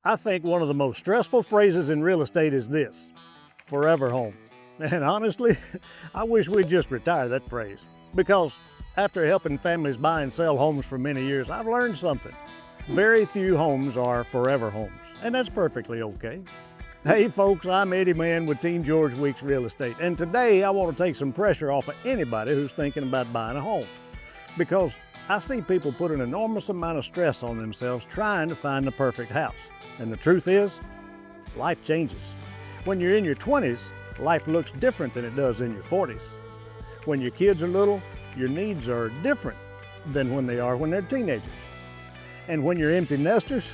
I think one of the most stressful phrases in real estate is this: forever home. And honestly, I wish we'd just retire that phrase, because after helping families buy and sell homes for many years, I've learned something. Very few homes are forever homes, and that's perfectly okay. Hey folks, I'm Eddie Mann with Team George Weeks Real Estate, and today I want to take some pressure off of anybody who's thinking about buying a home, because I see people put an enormous amount of stress on themselves trying to find the perfect house. And the truth is, life changes. When you're in your 20s, life looks different than it does in your 40s. When your kids are little, your needs are different than when they are when they're teenagers. And when you're empty nesters,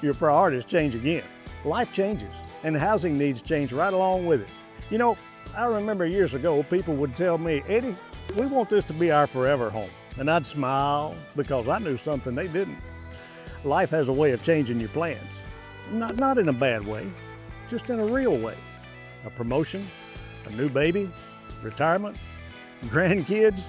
your priorities change again. Life changes, and housing needs change right along with it. You know, I remember years ago, people would tell me, "Eddie, we want this to be our forever home." And I'd smile because I knew something they didn't. Life has a way of changing your plans. Not in a bad way, just in a real way. A promotion, a new baby, retirement, grandkids,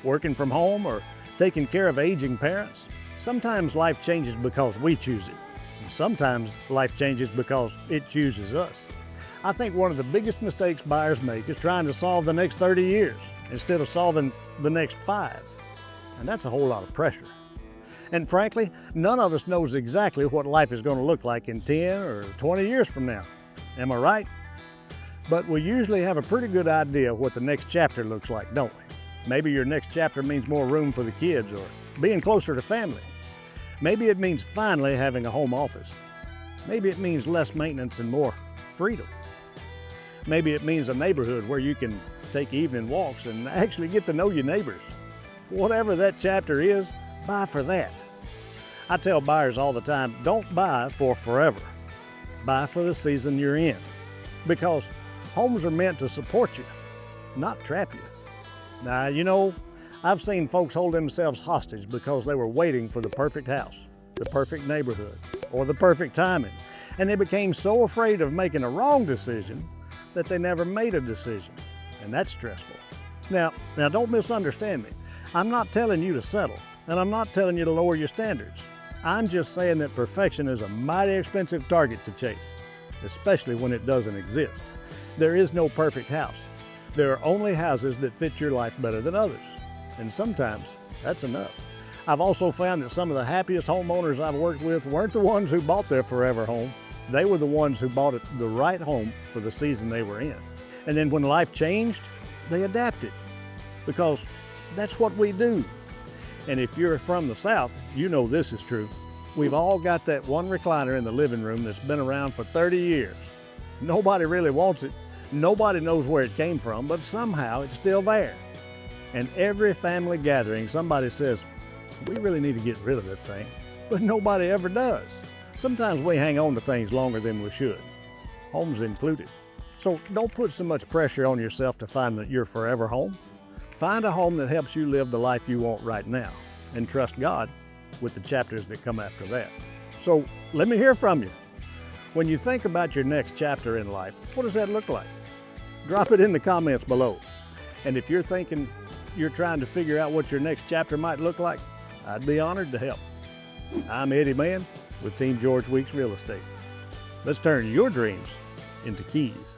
working from home, or taking care of aging parents. Sometimes life changes because we choose it. And sometimes life changes because it chooses us. I think one of the biggest mistakes buyers make is trying to solve the next 30 years instead of solving the next 5. And that's a whole lot of pressure. And frankly, none of us knows exactly what life is going to look like in 10 or 20 years from now. Am I right? But we usually have a pretty good idea what the next chapter looks like, don't we? Maybe your next chapter means more room for the kids or being closer to family. Maybe it means finally having a home office. Maybe it means less maintenance and more freedom. Maybe it means a neighborhood where you can take evening walks and actually get to know your neighbors. Whatever that chapter is, buy for that. I tell buyers all the time, don't buy for forever. Buy for the season you're in. Because homes are meant to support you, not trap you. Now, you know, I've seen folks hold themselves hostage because they were waiting for the perfect house, the perfect neighborhood, or the perfect timing. And they became so afraid of making a wrong decision that they never made a decision. And that's stressful. Now don't misunderstand me. I'm not telling you to settle, and I'm not telling you to lower your standards. I'm just saying that perfection is a mighty expensive target to chase, especially when it doesn't exist. There is no perfect house. There are only houses that fit your life better than others. And sometimes that's enough. I've also found that some of the happiest homeowners I've worked with weren't the ones who bought their forever home. They were the ones who bought the right home for the season they were in. And then when life changed, they adapted, because that's what we do. And if you're from the South, you know this is true. We've all got that one recliner in the living room that's been around for 30 years. Nobody really wants it. Nobody knows where it came from, but somehow it's still there. And every family gathering, somebody says, "We really need to get rid of that thing," but nobody ever does. Sometimes we hang on to things longer than we should, homes included. So don't put so much pressure on yourself to find your forever home. Find a home that helps you live the life you want right now, and trust God with the chapters that come after that. So let me hear from you. When you think about your next chapter in life, what does that look like? Drop it in the comments below. And if you're thinking you're trying to figure out what your next chapter might look like, I'd be honored to help. I'm Eddie Mann with Team George Weeks Real Estate. Let's turn your dreams into keys.